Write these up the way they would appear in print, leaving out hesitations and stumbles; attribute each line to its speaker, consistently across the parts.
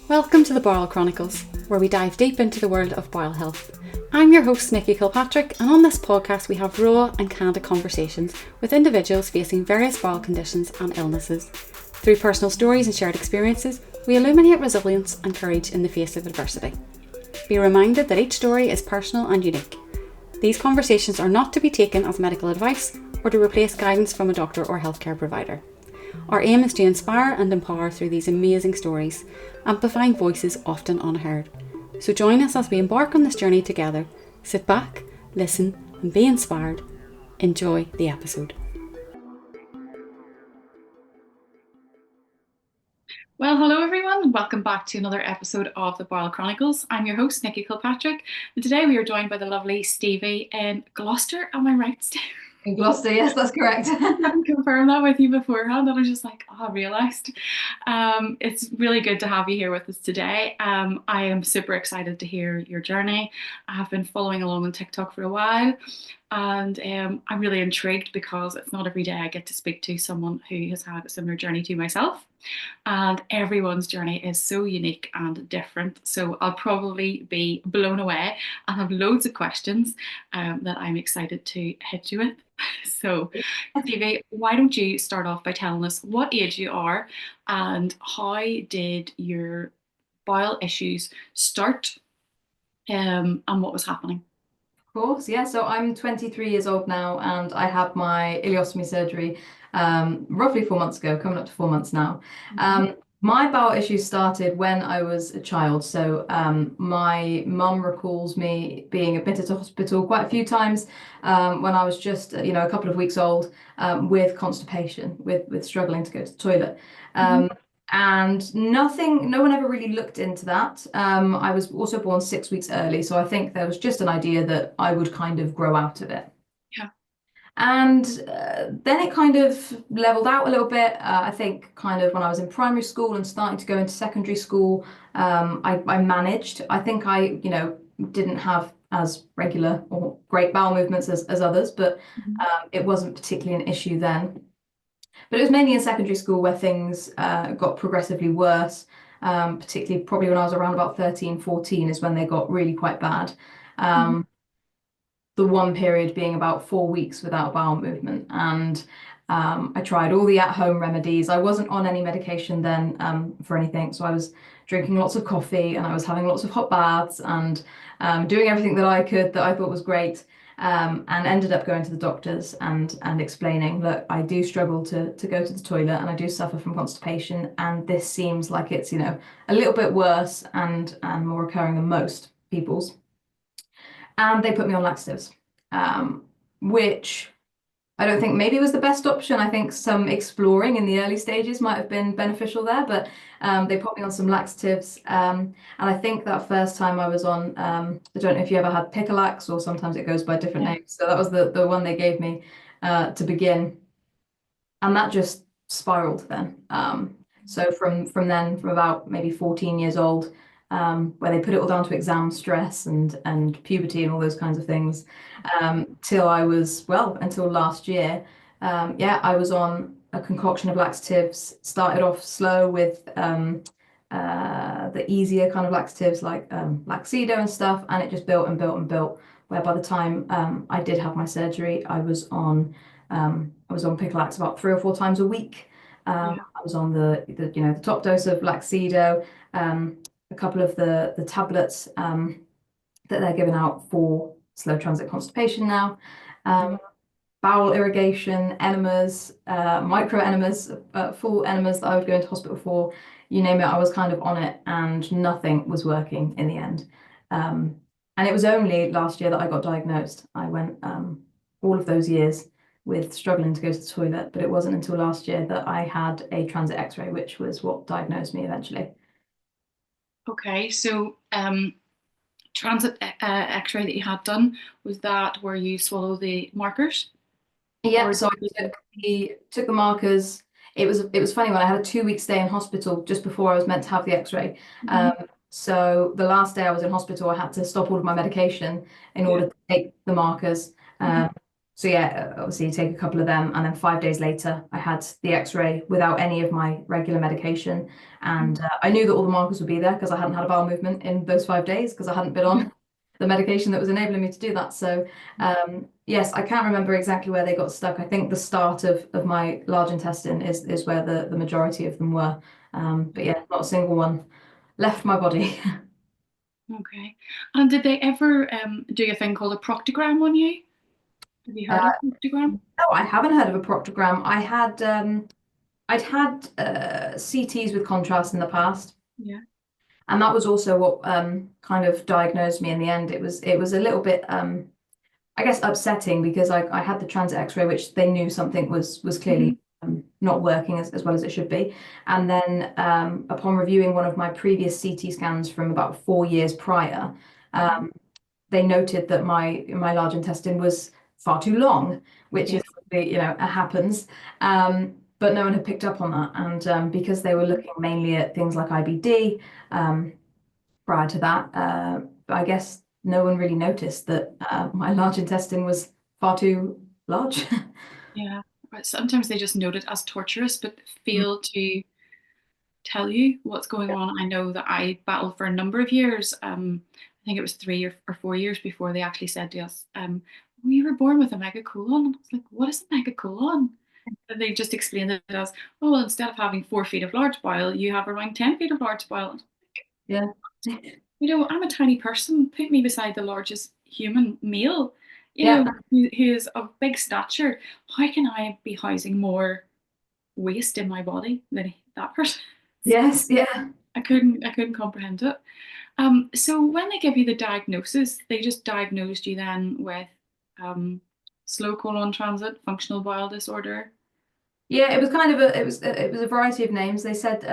Speaker 1: Welcome to the Bowel Chronicles, where we dive deep into the world of bowel health. I'm your host, Nikki Kilpatrick, and on this podcast we have raw and candid conversations with individuals facing various bowel conditions and illnesses. Through personal stories and shared experiences, we illuminate resilience and courage in the face of adversity. Be reminded that each story is personal and unique. These conversations are not to be taken as medical advice or to replace guidance from a doctor or healthcare provider. Our aim is to inspire and empower through these amazing stories, amplifying voices often unheard. So join us as we embark on this journey together. Sit back, listen, and be inspired. Enjoy the episode. Well, hello everyone, and welcome back to another episode of the Bowel Chronicles. I'm your host, Nikki Kilpatrick, and today we are joined by the lovely Stevie in Gloucester. Am I right, Stevie?
Speaker 2: In Gloucester, yes, that's correct.
Speaker 1: I hadn't confirmed that with you beforehand, and I was just like, oh, I realised. It's really good to have you here with us today. I am super excited to hear your journey. I have been following along on TikTok for a while, and I'm really intrigued because it's not every day I get to speak to someone who has had a similar journey to myself. And everyone's journey is so unique and different. So I'll probably be blown away and have loads of questions that I'm excited to hit you with. So, Stevie, why don't you start off by telling us what age you are and how did your bowel issues start and what was happening?
Speaker 2: Of course, yeah. So I'm 23 years old now, and I had my ileostomy surgery roughly 4 months ago, coming up to 4 months now. My bowel issues started when I was a child. So my mum recalls me being admitted to hospital quite a few times when I was just, a couple of weeks old with constipation, with struggling to go to the toilet. And no one ever really looked into that. I was also born 6 weeks early, so I think there was just an idea that I would kind of grow out of it.
Speaker 1: Yeah.
Speaker 2: And then it kind of leveled out a little bit. I think kind of when I was in primary school and starting to go into secondary school, I managed. I think I, didn't have as regular or great bowel movements as others, but it wasn't particularly an issue then. But it was mainly in secondary school where things got progressively worse, particularly probably when I was around about 13, 14 is when they got really quite bad. The one period being about 4 weeks without bowel movement. And I tried all the at-home remedies. I wasn't on any medication then for anything. So I was drinking lots of coffee and I was having lots of hot baths and doing everything that I could that I thought was great. And ended up going to the doctors and explaining, look, I do struggle to go to the toilet and I do suffer from constipation, and this seems like it's a little bit worse and more recurring than most people's. And they put me on laxatives, which I don't think maybe was the best option. I think some exploring in the early stages might have been beneficial there, but they put me on some laxatives. And I think that first time I was on, I don't know if you ever had Picolax, or sometimes it goes by different names. So that was the one they gave me to begin. And that just spiraled then. So from then, from about maybe 14 years old, where they put it all down to exam stress and puberty and all those kinds of things, until last year. I was on a concoction of laxatives. Started off slow with the easier kind of laxatives like Laxido and stuff, and it just built and built and built. Where by the time I did have my surgery, I was on Picolax about 3 or 4 times a week. I was on the top dose of Laxido, a couple of the tablets that they're giving out for slow transit constipation now, bowel irrigation, enemas, micro enemas, full enemas that I would go into hospital for. You name it, I was kind of on it, and nothing was working in the end. And it was only last year that I got diagnosed. I went all of those years with struggling to go to the toilet, but it wasn't until last year that I had a transit x-ray, which was what diagnosed me eventually.
Speaker 1: Okay, so transit x-ray that you had done, was that where you swallow the markers?
Speaker 2: Yeah, so I took the markers. It was funny when I had a 2 week stay in hospital just before I was meant to have the x-ray. So the last day I was in hospital, I had to stop all of my medication in order to take the markers. So yeah, obviously you take a couple of them, and then 5 days later, I had the X-ray without any of my regular medication, and I knew that all the markers would be there because I hadn't had a bowel movement in those 5 days because I hadn't been on the medication that was enabling me to do that. So yes, I can't remember exactly where they got stuck. I think the start of my large intestine is where the majority of them were. But yeah, not a single one left my body.
Speaker 1: Okay. And did they ever do a thing called a proctogram on you? Have you
Speaker 2: Uh,
Speaker 1: heard of proctogram?
Speaker 2: no, I haven't heard of a proctogram. I'd had CTs with contrast in the past,
Speaker 1: Yeah.
Speaker 2: and that was also what kind of diagnosed me in the end. It was a little bit I guess upsetting because I had the transit X-ray, which they knew something was clearly
Speaker 1: Mhm.
Speaker 2: not working as well as it should be. And then upon reviewing one of my previous CT scans from about 4 years prior,
Speaker 1: Mhm.
Speaker 2: they noted that my large intestine was far too long, which is,
Speaker 1: Yes.
Speaker 2: happens. But no one had picked up on that. And because they were looking mainly at things like IBD, prior to that, I guess no one really noticed that my large intestine was far too large.
Speaker 1: Yeah. But sometimes they just note it as torturous, but fail to tell you what's going on. I know that I battled for a number of years. I think it was 3 or 4 years before they actually said to us, "Oh, you were born with a megacolon." I was like, "What is a megacolon?" And they just explained it as, "Oh, well, instead of having 4 feet of large bile, you have around 10 feet of large bile."
Speaker 2: Yeah.
Speaker 1: I'm a tiny person. Put me beside the largest human male,
Speaker 2: Yeah.
Speaker 1: who is of big stature. How can I be housing more waste in my body than that person?
Speaker 2: Yes. Yeah.
Speaker 1: I couldn't comprehend it. So when they give you the diagnosis, they just diagnosed you then with um, slow colon transit, functional bowel disorder.
Speaker 2: Yeah, it was kind of it was a variety of names. They said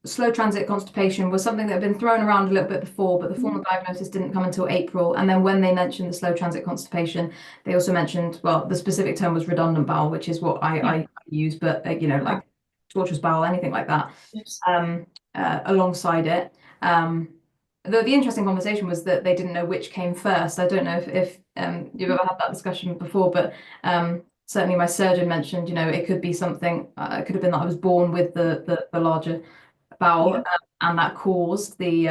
Speaker 2: slow transit constipation was something that had been thrown around a little bit before, but the formal
Speaker 1: Mhm.
Speaker 2: diagnosis didn't come until April. And then when they mentioned the slow transit constipation, they also mentioned, well, the specific term was redundant bowel, which is what
Speaker 1: Yeah.
Speaker 2: I use, but
Speaker 1: Uh-huh.
Speaker 2: like tortuous bowel, anything like that,
Speaker 1: Yes.
Speaker 2: um, alongside it. The interesting conversation was that they didn't know which came first. I don't know if you've ever had that discussion before, but certainly my surgeon mentioned, it could be something, it could have been that I was born with the larger bowel,
Speaker 1: Yeah.
Speaker 2: and that caused the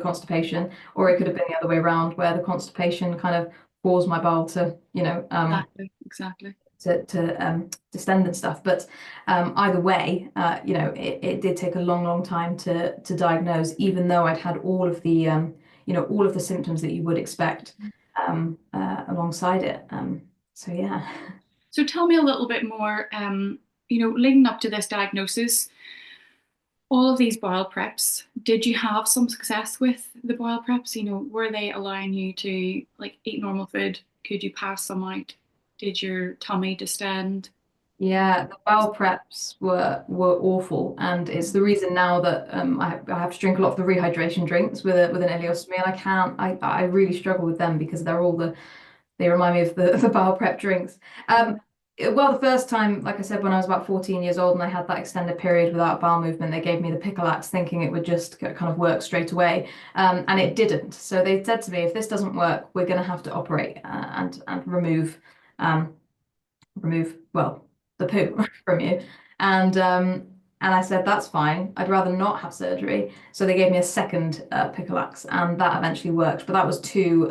Speaker 2: constipation, or it could have been the other way around, where the constipation kind of caused my bowel to,
Speaker 1: Exactly. Exactly.
Speaker 2: to distend and stuff. But either way, it did take a long, long time to diagnose, even though I'd had all of the all of the symptoms that you would expect alongside it. So yeah.
Speaker 1: So tell me a little bit more. Leading up to this diagnosis, all of these bowel preps, did you have some success with the bowel preps? Were they allowing you to like eat normal food? Could you pass some out? Did your tummy distend?
Speaker 2: Yeah, the bowel preps were awful, and it's the reason now that I have to drink a lot of the rehydration drinks with an ileostomy, and I really struggle with them because they remind me of the bowel prep drinks.
Speaker 1: Yeah.
Speaker 2: Well, the first time, like I said, when I was about 14 years old and I had that extended period without bowel movement, they gave me the Picolax thinking it would just kind of work straight away. And it didn't. So they said to me, if this doesn't work, we're going to have to operate and um, well, the poo from you. And I said, that's fine. I'd rather not have surgery. So they gave me a second Picolax, and that eventually worked. But that was two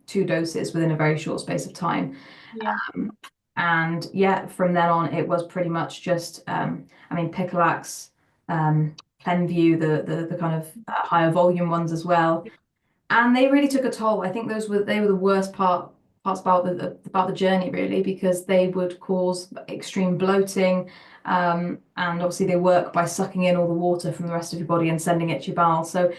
Speaker 2: doses within a very short space of time.
Speaker 1: Yeah.
Speaker 2: And yeah, from then on, it was pretty much just, Picolax, Plenview, the kind of higher volume ones as well, and they really took a toll. I think they were the worst parts about the journey, really, because they would cause extreme bloating, and obviously they work by sucking in all the water from the rest of your body and sending it to your bowel. So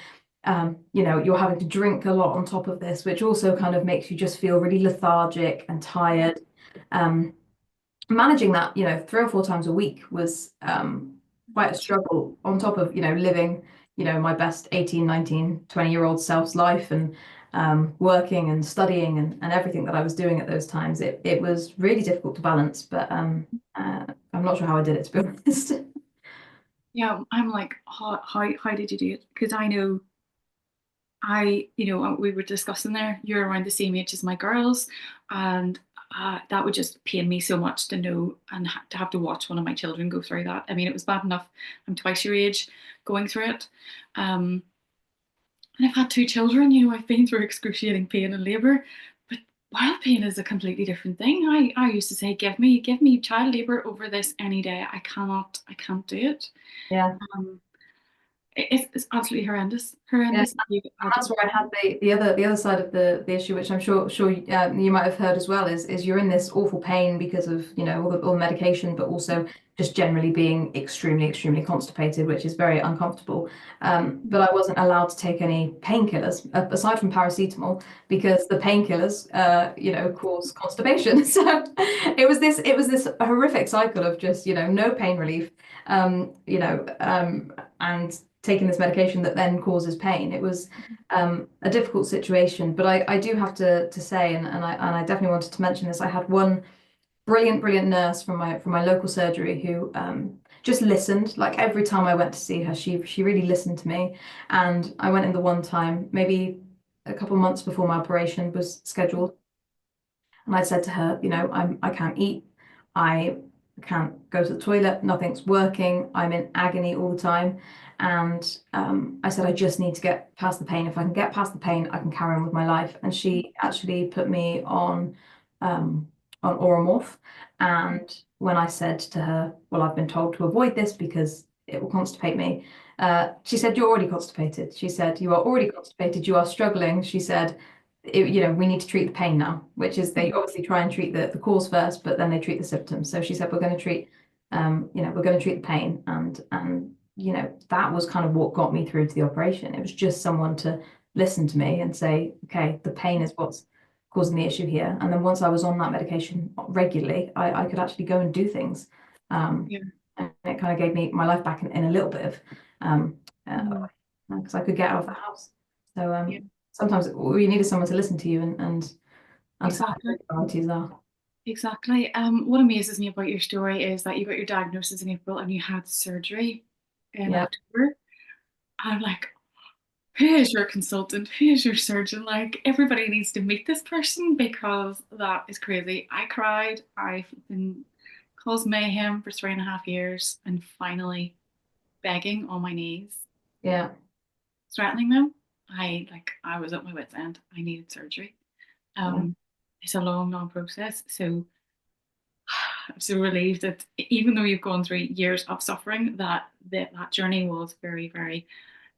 Speaker 2: you're having to drink a lot on top of this, which also kind of makes you just feel really lethargic and tired. Um, Managing that, 3 or 4 times a week was quite a struggle on top of, living, my best 18, 19, 20-year-old self's life, and working and studying and everything that I was doing at those times. It was really difficult to balance, but I'm not sure how I did it, to be honest.
Speaker 1: Yeah, I'm like, how did you do it? Because I know we were discussing there, you're around the same age as my girls, and that would just pain me so much to know and to have to watch one of my children go through that. I mean, it was bad enough I'm twice your age going through it. Um, and I've had two children, I've been through excruciating pain and labour, but bowel pain is a completely different thing. I used to say, give me child labour over this any day. I can't do it.
Speaker 2: Yeah.
Speaker 1: Um, it's absolutely horrendous.
Speaker 2: Yeah,
Speaker 1: Horrendous. You've had to
Speaker 2: that's
Speaker 1: go
Speaker 2: where I had the other side of the issue, which I'm sure you might have heard as well, is you're in this awful pain because of all the medication, but also just generally being extremely constipated, which is very uncomfortable. But I wasn't allowed to take any painkillers aside from paracetamol because the painkillers cause constipation. So it was this horrific cycle of just no pain relief, and taking this medication that then causes pain. It was a difficult situation, but I do have to say, and I definitely wanted to mention this. I had one brilliant nurse from my local surgery who just listened. Like every time I went to see her, she really listened to me. And I went in the one time, maybe a couple months before my operation was scheduled, and I said to her, I can't eat, I can't go to the toilet, nothing's working, I'm in agony all the time. And I said, I just need to get past the pain. If I can get past the pain, I can carry on with my life. And she actually put me on Oromorph. And when I said to her, well, I've been told to avoid this because it will constipate me, she said, you're already constipated. She said, you are already constipated, you are struggling. She said, we need to treat the pain now, which is they obviously try and treat the cause first, but then they treat the symptoms. So she said, we're going to treat, we're going to treat the pain. And that was kind of what got me through to the operation. It was just someone to listen to me and say, okay, the pain is what's causing the issue here. And then once I was on that medication regularly, I could actually go and do things.
Speaker 1: Yeah.
Speaker 2: And it kind of gave me my life back in a little bit of, because I could get out of the house. So
Speaker 1: Yeah.
Speaker 2: sometimes all you need is someone to listen to you and understand what
Speaker 1: Exactly.
Speaker 2: your priorities are.
Speaker 1: Exactly. What amazes me about your story is that you got your diagnosis in April and you had surgery in
Speaker 2: Yeah.
Speaker 1: October. I'm like, who is your consultant? Who is your surgeon? Like, everybody needs to meet this person because that is crazy. I cried. I've been caused mayhem for 3.5 years and finally begging on my knees,
Speaker 2: Yeah.
Speaker 1: threatening them. I was at my wit's end. I needed surgery.
Speaker 2: Yeah.
Speaker 1: Um, it's a long process. So I'm so relieved that even though you've gone through years of suffering, that journey was very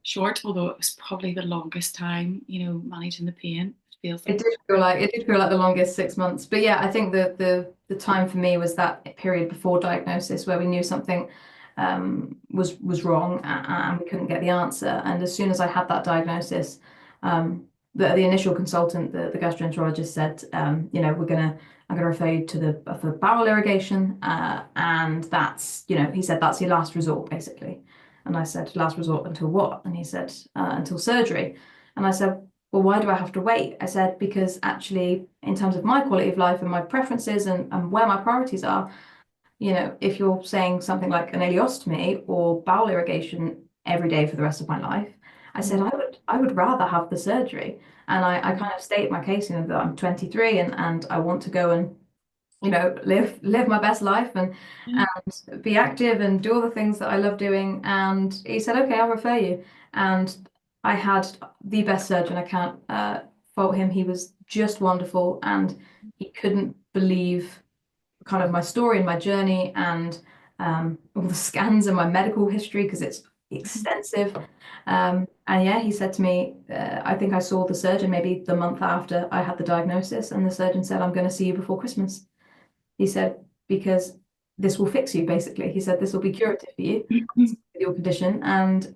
Speaker 1: short. Although it was probably the longest time, managing the pain. It feels like
Speaker 2: It did feel like the longest 6 months. But yeah, I think the time for me was that period before diagnosis where we knew something was wrong, and we couldn't get the answer. And as soon as I had that diagnosis, the initial consultant, the gastroenterologist said, I'm gonna refer you to the for bowel irrigation, and that's he said that's your last resort basically. And I said, last resort until what? And he said, until surgery. And I said, well, why do I have to wait? I said, because actually, in terms of my quality of life and my preferences and where my priorities are, if you're saying something like an ileostomy or bowel irrigation every day for the rest of my life, I said I would rather have the surgery. And I kind of state my case, that I'm 23 and I want to go and live my best life and be active and do all the things that I love doing. And he said, okay, I'll refer you. And I had the best surgeon. I can't fault him. He was just wonderful, and he couldn't believe kind of my story and my journey and all the scans and my medical history because it's extensive. And yeah, he said to me, I think I saw the surgeon maybe the month after I had the diagnosis, and the surgeon said, I'm going to see you before Christmas. He said, because this will fix you, basically. He said, this will be curative for you, your condition. And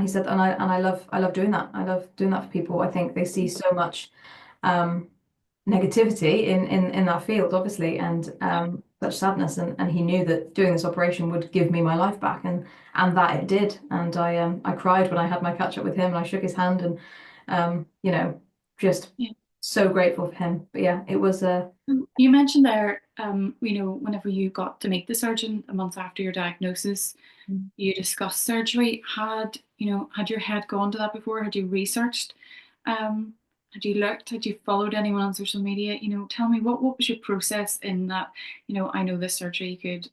Speaker 2: he said, and I love doing that. I love doing that for people. I think they see so much negativity in that field, obviously, and such sadness. And he knew that doing this operation would give me my life back, and that it did. And I cried when I had my catch up with him, and I shook his hand, and just
Speaker 1: Yeah.
Speaker 2: so grateful for him. But yeah, it was
Speaker 1: You mentioned there, whenever you got to meet the surgeon a month after your diagnosis, you discussed surgery. Had your head gone to that before? Had you researched Had you looked? Had you followed anyone on social media? Tell me what was your process in that? I know this surgery could,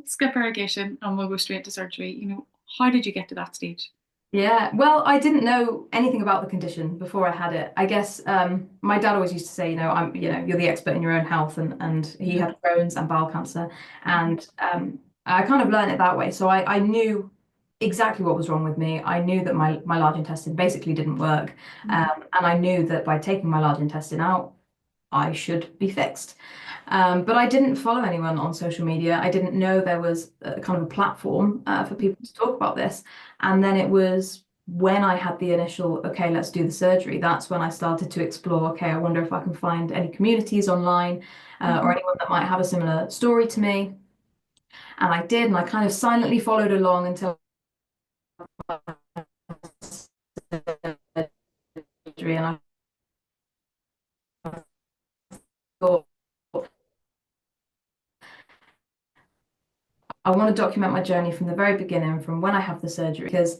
Speaker 1: skip irrigation and we'll go straight to surgery. How did you get to that stage?
Speaker 2: Yeah, well, I didn't know anything about the condition before I had it. I guess my dad always used to say, you're the expert in your own health, and he
Speaker 1: Mhm.
Speaker 2: had Crohn's and bowel cancer,
Speaker 1: Mhm.
Speaker 2: and I kind of learned it that way. So I knew exactly what was wrong with me. I knew that my large intestine basically didn't work,
Speaker 1: Mhm.
Speaker 2: and I knew that by taking my large intestine out, I should be fixed. But I didn't follow anyone on social media. I didn't know there was a kind of a platform for people to talk about this. And then it was when I had the initial, okay, let's do the surgery. That's when I started to explore, okay, I wonder if I can find any communities online or
Speaker 1: Mhm.
Speaker 2: anyone that might have a similar story to me. And I did, and I kind of silently followed along until surgery. And I thought, I want to document my journey from the very beginning, from when I have the surgery, because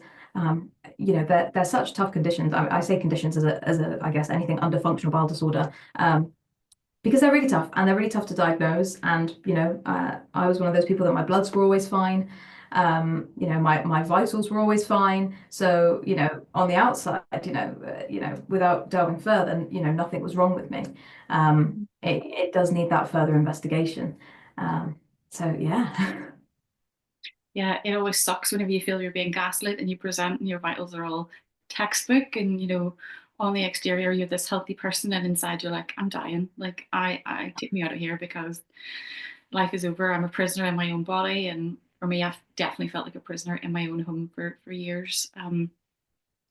Speaker 2: they're such tough conditions. I say conditions as a I guess anything under functional bowel disorder, because they're really tough and they're really tough to diagnose. And I was one of those people that my bloods were always fine. My vitals were always fine. So on the outside, without delving further, nothing was wrong with me.
Speaker 1: Mhm.
Speaker 2: It does need that further investigation. Um, so yeah.
Speaker 1: Yeah, it always sucks whenever you feel you're being gaslit and you present and your vitals are all textbook and on the exterior you're this healthy person and inside you're like, I'm dying. Like I take me out of here because life is over. I'm a prisoner in my own body, and for me, I've definitely felt like a prisoner in my own home for years.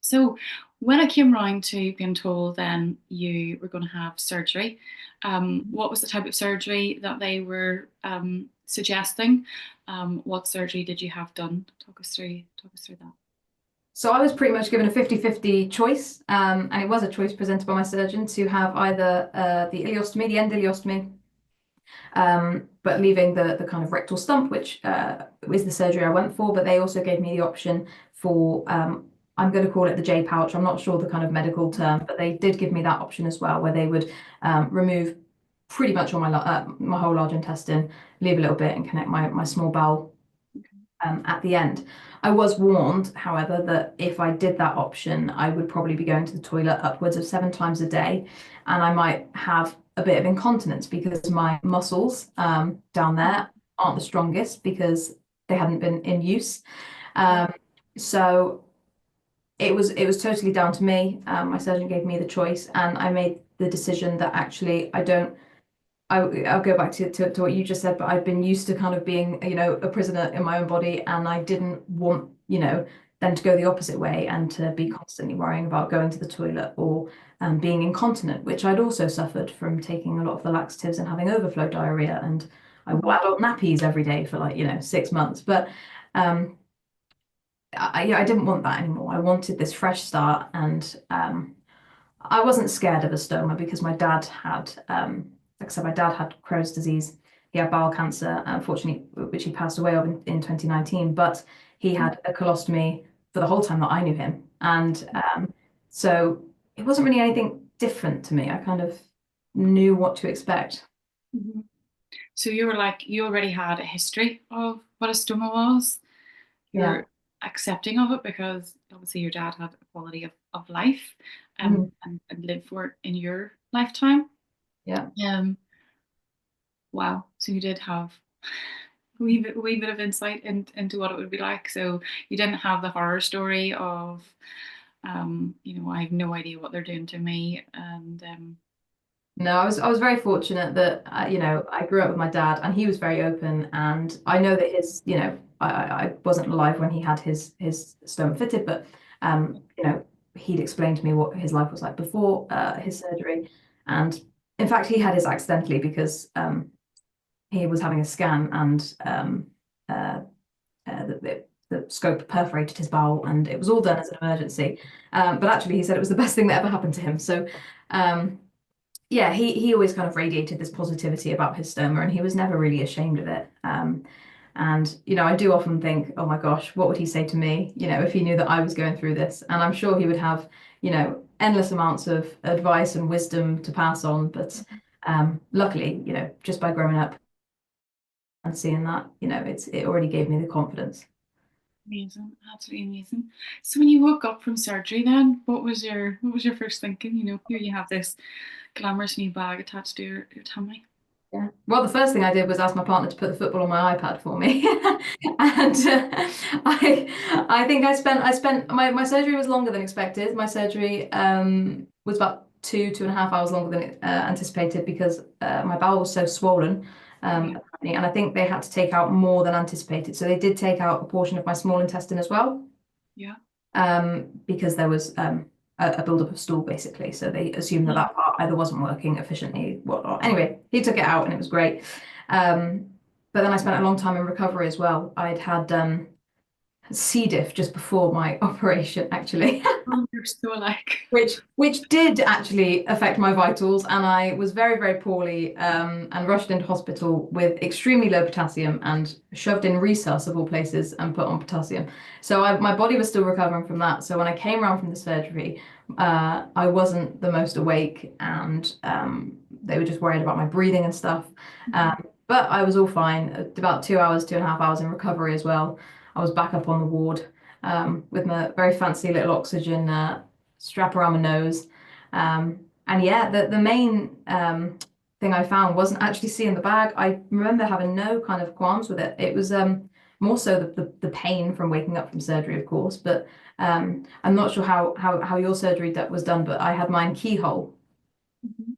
Speaker 1: So when I came round to being told then you were going to have surgery, what was the type of surgery that they were suggesting? What surgery did you have done? Talk us through that.
Speaker 2: So I was pretty much given a 50-50 choice, and it was a choice presented by my surgeon to have either the ileostomy, the end ileostomy, but leaving the kind of rectal stump, which is the surgery I went for. But they also gave me the option for, I'm going to call it the J pouch. I'm not sure the kind of medical term, but they did give me that option as well, where they would remove pretty much all my whole large intestine, leave a little bit, and connect my small bowel at the end. I was warned, however, that if I did that option, I would probably be going to the toilet upwards of 7 times a day, and I might have a bit of incontinence because my muscles down there aren't the strongest because they hadn't been in use.
Speaker 1: Okay.
Speaker 2: Um, so it was totally down to me. My surgeon gave me the choice, and I made the decision that actually I don't. I'll go back to what you just said, but I've been used to kind of being, a prisoner in my own body, and I didn't want, then to go the opposite way and to be constantly worrying about going to the toilet or being incontinent, which I'd also suffered from taking a lot of the laxatives and having overflow diarrhea. And I wore
Speaker 1: Mhm.
Speaker 2: adult nappies every day for like, 6 months. But um, I didn't want that anymore. I wanted this fresh start, and I wasn't scared of a stoma because my dad had, like I said, my dad had Crohn's disease. He had bowel cancer, unfortunately, which he passed away of in 2019. But he had a colostomy for the whole time that I knew him, and so it wasn't really anything different to me. I kind of knew what to expect.
Speaker 1: Mhm. So you were like, you already had a history of what a stoma was.
Speaker 2: Yeah.
Speaker 1: You're accepting of it because obviously your dad had a quality of life
Speaker 2: Mhm.
Speaker 1: and lived for it in your lifetime.
Speaker 2: Yeah.
Speaker 1: Um, wow. So you did have a wee bit of insight into what it would be like. So you didn't have the horror story of, I have no idea what they're doing to me. And
Speaker 2: No, I was very fortunate that I grew up with my dad, and he was very open, and I know that I wasn't alive when he had his stoma fitted, but he'd explained to me what his life was like before his surgery, and in fact he had his accidentally because he was having a scan, and uh, the scope perforated his bowel, and it was all done as an emergency, but actually he said it was the best thing that ever happened to him. So. Yeah, he always kind of radiated this positivity about his stoma, and he was never really ashamed of it. And I do often think, oh my gosh, what would he say to me, if he knew that I was going through this? And I'm sure he would have, endless amounts of advice and wisdom to pass on. But luckily, just by growing up and seeing that, it already gave me the confidence.
Speaker 1: Amazing, absolutely amazing. So when you woke up from surgery, then what was your first thinking? Here you have this glamorous new bag attached to your tummy.
Speaker 2: Yeah. Well, the first thing I did was ask my partner to put the football on my iPad for me, and I think I spent my surgery was longer than expected. My surgery was about 2.5 hours longer than anticipated because my bowel was so swollen,
Speaker 1: Yeah,
Speaker 2: apparently, and I think they had to take out more than anticipated. So they did take out a portion of my small intestine as well,
Speaker 1: yeah,
Speaker 2: because there was a buildup of stool basically. So they assumed that
Speaker 1: yeah.
Speaker 2: that part either wasn't working efficiently, whatnot. Anyway, he took it out and it was great. Um, but then I spent a long time in recovery as well. I'd had C. diff just before my operation, actually.
Speaker 1: Oh, you're so like.
Speaker 2: Which did actually affect my vitals, and I was very, very poorly, and rushed into hospital with extremely low potassium and shoved in resus of all places and put on potassium. So my body was still recovering from that. So when I came around from the surgery, I wasn't the most awake, and they were just worried about my breathing and stuff.
Speaker 1: Mhm.
Speaker 2: But I was all fine. About 2 hours, 2.5 hours in recovery as well. I was back up on the ward, with my very fancy little oxygen strap around my nose. And yeah, the main thing I found wasn't actually seeing the bag. I remember having no kind of qualms with it. It was more so the pain from waking up from surgery, of course. But I'm not sure how your surgery that was done, but I had mine keyhole.
Speaker 1: Mhm.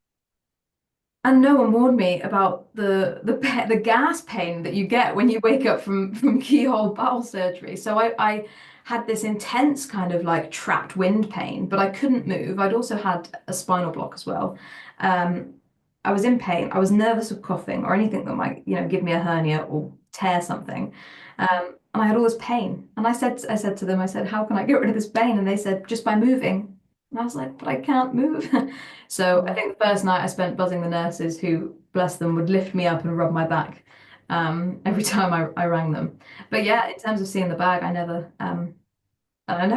Speaker 2: And no one warned me about the gas pain that you get when you wake up from keyhole bowel surgery. So I had this intense kind of like trapped wind pain, but I couldn't move. I'd also had a spinal block as well. Um, I was in pain. I was nervous of coughing or anything that might, give me a hernia or tear something. And I had all this pain. And I said to them, I said, how can I get rid of this pain? And they said, just by moving. And I was like, but I can't move. So I think the first night I spent buzzing the nurses who, bless them, would lift me up and rub my back, every time I rang them. But yeah, in terms of seeing the bag, I never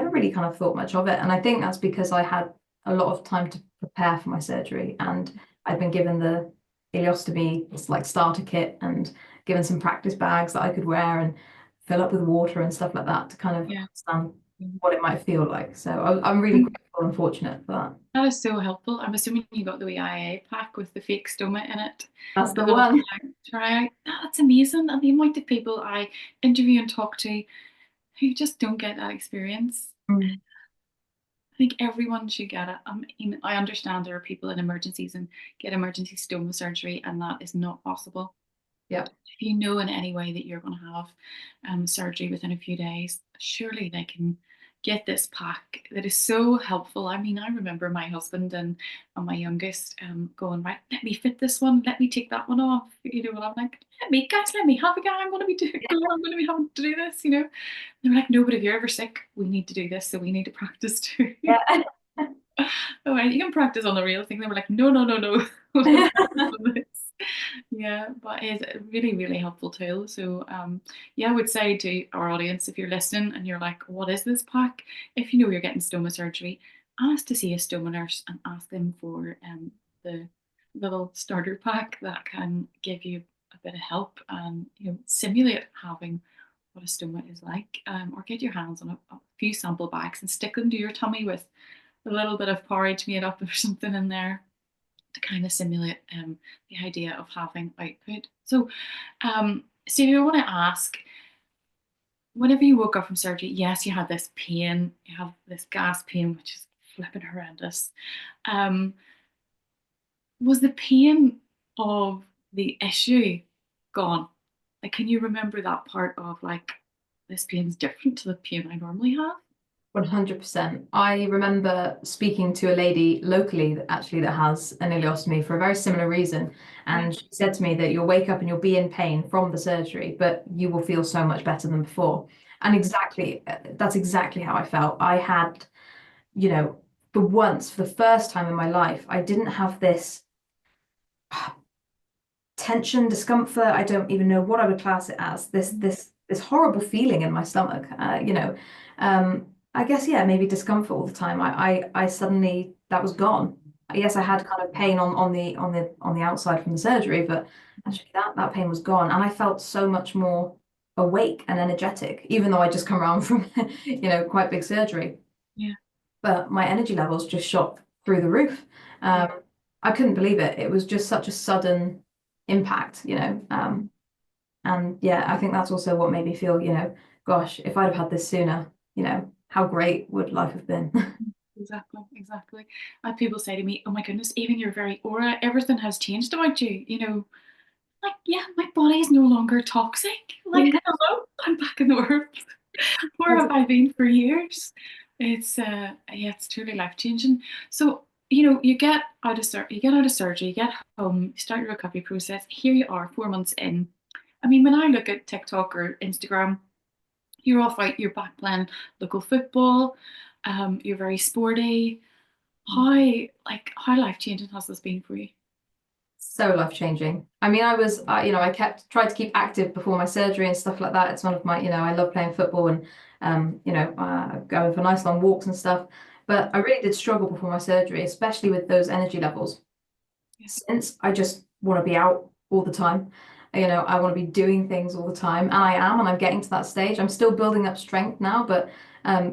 Speaker 2: really kind of thought much of it. And I think that's because I had a lot of time to prepare for my surgery, and I'd been given the ileostomy, it's like starter kit, and given some practice bags that I could wear and fill up with water and stuff like that to kind of
Speaker 1: Yeah.
Speaker 2: understand what it might feel like. So I'm really
Speaker 1: Mhm.
Speaker 2: grateful and fortunate for that.
Speaker 1: That is so helpful. I'm assuming you got the wee IA pack with the fake stoma in it.
Speaker 2: That's
Speaker 1: The
Speaker 2: the
Speaker 1: little
Speaker 2: one.
Speaker 1: pack to try out. That's amazing. And the amount of people I interview and talk to who just don't get that experience.
Speaker 2: Mm.
Speaker 1: I think everyone should get it. I understand there are people in emergencies and get emergency stoma surgery, and that is not possible.
Speaker 2: Yeah.
Speaker 1: If you know in any way that you're going to have surgery within a few days, surely they can get this pack that is so helpful. I mean, I remember my husband and my youngest going, right, let me fit this one, let me take that one off. And I'm like, let me have a go. I'm going to be doing, I'm going to be having to do this. They were like, no, but if you're ever sick, we need to do this, so we need to practice too.
Speaker 2: Yeah.
Speaker 1: Oh, right, you can practice on the real thing. They were like, no, no, no, no. Let's practice on this. Yeah, but it's a really, really helpful tool. So, yeah, I would say to our audience, if you're listening and you're like, what is this pack? If you know you're getting stoma surgery, ask to see a stoma nurse and ask them for the little starter pack that can give you a bit of help and simulate having what a stoma is like, or get your hands on a few sample bags and stick them to your tummy with a little bit of porridge made up or something in there to kind of simulate the idea of having output. So, Stevie, I want to ask, whenever you woke up from surgery, yes, you had this pain, you have this gas pain, which is flipping horrendous. Um, was the pain of the issue gone? Like, can you remember that part of like, this pain's different to the pain I normally have?
Speaker 2: 100%. I remember speaking to a lady locally that has an ileostomy for a very similar reason.
Speaker 1: Yeah.
Speaker 2: And she said to me that you'll wake up and you'll be in pain from the surgery, but you will feel so much better than before. And that's exactly how I felt. I had, for the first time in my life, I didn't have this tension, discomfort. I don't even know what I would class it as. This horrible feeling in my stomach. I guess, yeah, maybe discomfort all the time. I suddenly that was gone. Yes, I had kind of pain on the outside from the surgery, but actually that pain was gone, and I felt so much more awake and energetic, even though I just come around from quite big surgery.
Speaker 1: Yeah.
Speaker 2: But my energy levels just shot through the roof.
Speaker 1: Yeah.
Speaker 2: I couldn't believe it. It was just such a sudden impact, and yeah, I think that's also what made me feel, gosh, if I'd have had this sooner, how great would life have been?
Speaker 1: Exactly, exactly. I have people say to me, "Oh my goodness, even your very aura, everything has changed about you." Like, yeah, my body is no longer toxic. Like,
Speaker 2: Yeah.
Speaker 1: hello, I'm back in the world. Where have I been for years? It's yeah, it's truly life changing. So, you get out of surgery, you get home, you start your recovery process. Here you are, 4 months in. I mean, when I look at TikTok or Instagram, you're off out, you're back playing local football. You're very sporty. How life changing has this been for you?
Speaker 2: So life changing. I mean, I tried to keep active before my surgery and stuff like that. It's one of my, I love playing football and, going for nice long walks and stuff. But I really did struggle before my surgery, especially with those energy levels.
Speaker 1: Yeah.
Speaker 2: Since I just want to be out all the time. I want to be doing things all the time, and I am, and I'm getting to that stage. I'm still building up strength now, but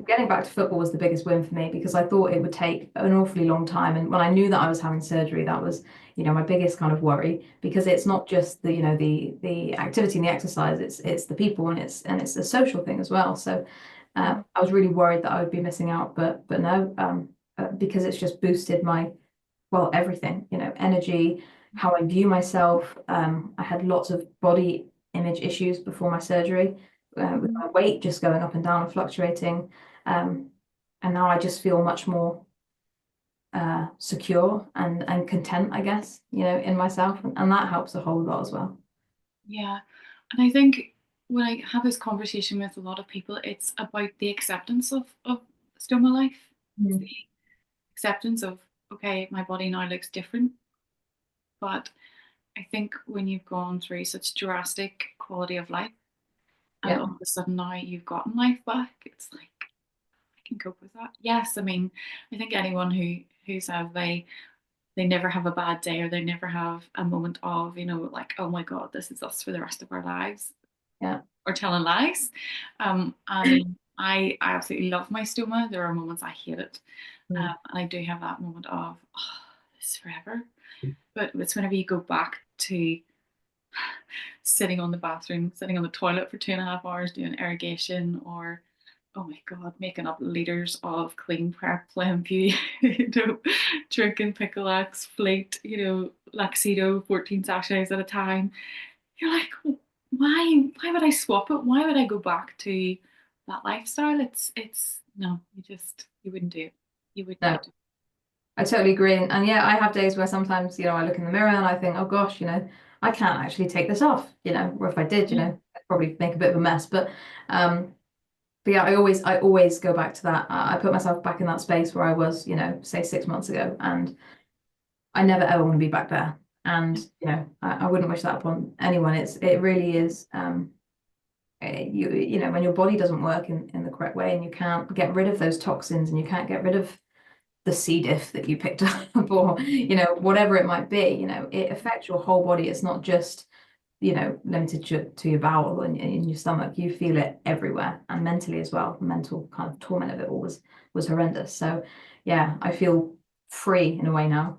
Speaker 2: getting back to football was the biggest win for me because I thought it would take an awfully long time. And when I knew that I was having surgery, that was, my biggest kind of worry because it's not just the activity and the exercise, it's the people and it's the social thing as well. So I was really worried that I would be missing out, but no, because it's just boosted my well, everything, energy, how I view myself. I had lots of body image issues before my surgery, with my weight just going up and down and fluctuating. Um, and now I just feel much more secure and content, I guess, in myself. And that helps a whole lot as well.
Speaker 1: Yeah. And I think when I have this conversation with a lot of people, it's about the acceptance of stoma life. It's the
Speaker 2: Mm.
Speaker 1: acceptance of, okay, my body now looks different. But I think when you've gone through such drastic quality of life and
Speaker 2: Yeah.
Speaker 1: all of a sudden now you've gotten life back, it's like I can cope with that. Yes, I mean, I think anyone who says they never have a bad day or they never have a moment of, like, oh my God, this is us for the rest of our lives
Speaker 2: Yeah.
Speaker 1: or telling lies. I mean, I absolutely love my stoma. There are moments I hate it.
Speaker 2: Mm.
Speaker 1: And I do have that moment of, oh, this is forever. But it's whenever you go back to sitting on the bathroom, sitting on the toilet for 2.5 hours doing irrigation or oh my god, making up liters of clean prep Plainview, drinking Picklex, Fleet, Laxito, 14 sachets at a time. You're like, why would I swap it? Why would I go back to that lifestyle? It's no, you wouldn't do it. You would
Speaker 2: No,
Speaker 1: not do
Speaker 2: I totally agree. And yeah, I have days where sometimes, I look in the mirror and I think, oh gosh, I can't actually take this off, or if I did,
Speaker 1: it.
Speaker 2: I'd probably make a bit of a mess. Um, But yeah, I always go back to that. I put myself back in that space where I was, say 6 months ago, and I never ever want to be back there. And I wouldn't wish that upon anyone. It really is. When your body doesn't work in the correct way, and you can't get rid of those toxins, and you can't get rid of the C. diff that you picked up, or whatever it might be, it affects your whole body. It's not just limited to your bowel and in your stomach. You feel it everywhere and mentally as well. The mental kind of torment of it all was horrendous. So yeah, I feel free in a way now.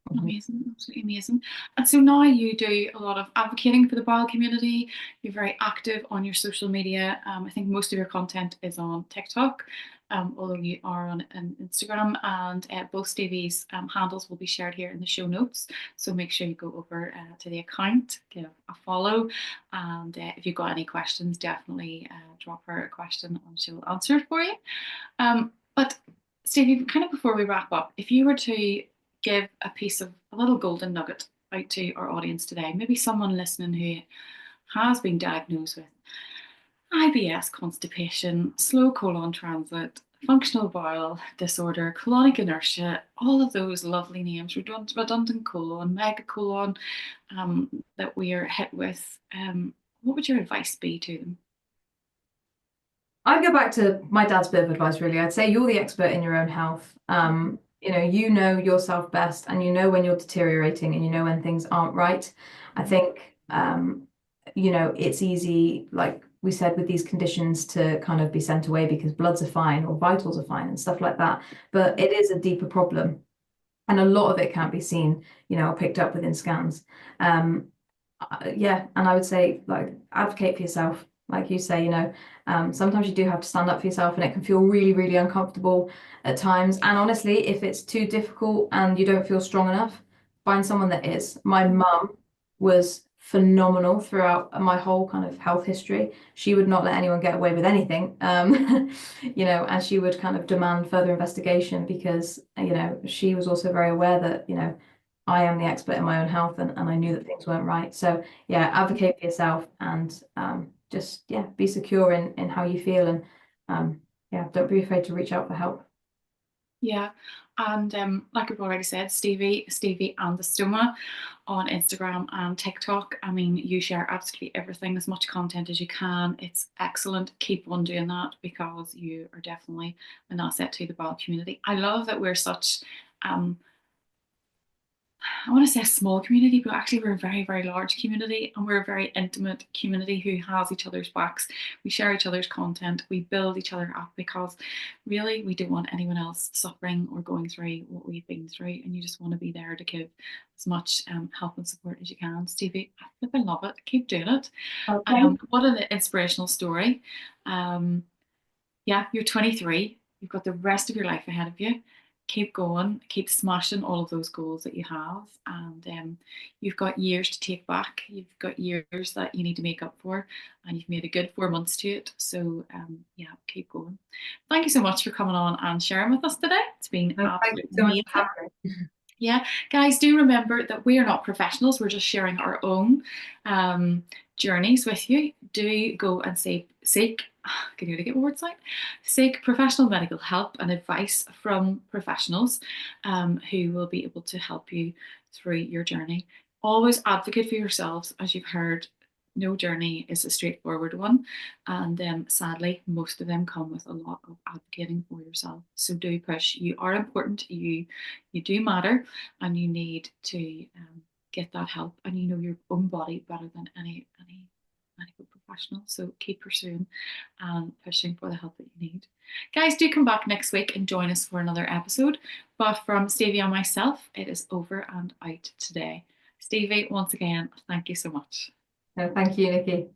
Speaker 1: Amazing, absolutely amazing. And so now you do a lot of advocating for the bowel community. You're very active on your social media. I think most of your content is on TikTok, although you are on Instagram. And both Stevie's handles will be shared here in the show notes. So make sure you go over to the account, give a follow. And if you've got any questions, definitely drop her a question and she'll answer it for you. But Stevie, kind of before we wrap up, if you were to give a little golden nugget out to our audience today, maybe someone listening who has been diagnosed with IBS, constipation, slow colon transit, functional bowel disorder, colonic inertia, all of those lovely names, redundant colon, megacolon, that we are hit with, what would your advice be to them?
Speaker 2: I'd go back to my dad's bit of advice, really. I'd say you're the expert in your own health. You know yourself best, and you know when you're deteriorating, and you know when things aren't right. I think, it's easy, like we said, with these conditions to kind of be sent away because bloods are fine or vitals are fine and stuff like that. But it is a deeper problem, and a lot of it can't be seen, or picked up within scans. Yeah, and I would say, like, advocate for yourself. Like you say, sometimes you do have to stand up for yourself, and it can feel really, really uncomfortable at times. And honestly, if it's too difficult and you don't feel strong enough, find someone that is. My mum was phenomenal throughout my whole kind of health history. She would not let anyone get away with anything, and she would kind of demand further investigation because, she was also very aware that, I am the expert in my own health, and I knew that things weren't right. So yeah, advocate for yourself, and just, yeah, be secure in how you feel, and yeah, don't be afraid to reach out for help.
Speaker 1: Yeah. And like I've already said, Stevie and the Stoma on Instagram and TikTok. I mean, you share absolutely everything, as much content as you can. It's excellent. Keep on doing that because you are definitely an asset to the bowel community. I love that we're such um, I want to say a small community, but actually we're a very, very large community, and we're a very intimate community who has each other's backs. We share each other's content, we build each other up because really we don't want anyone else suffering or going through what we've been through, and you just want to be there to give as much help and support as you can. Stevie, I flipping love it. Keep doing it.
Speaker 2: Okay.
Speaker 1: What an inspirational story. Um, yeah, you're 23. You've got the rest of your life ahead of you. Keep going, keep smashing all of those goals that you have. And you've got years to take back. You've got years that you need to make up for. And you've made a good 4 months to it. So, yeah, keep going. Thank you so much for coming on and sharing with us today. It's been
Speaker 2: No, thank you
Speaker 1: absolutely
Speaker 2: so much for
Speaker 1: amazing.
Speaker 2: having me.
Speaker 1: Yeah, guys, do remember that we are not professionals. We're just sharing our own um, journeys with you. Do go and seek. Can you get my words out? Seek professional medical help and advice from professionals who will be able to help you through your journey. Always advocate for yourselves, as you've heard. No journey is a straightforward one, and sadly, most of them come with a lot of advocating for yourself. So do push. You are important. You do matter, and you need to get that help. And you know your own body better than any medical professional. So keep pursuing and pushing for the help that you need. Guys, do come back next week and join us for another episode. But from Stevie and myself, it is over and out today. Stevie, once again, thank you so much.
Speaker 2: No, thank you, Nikki.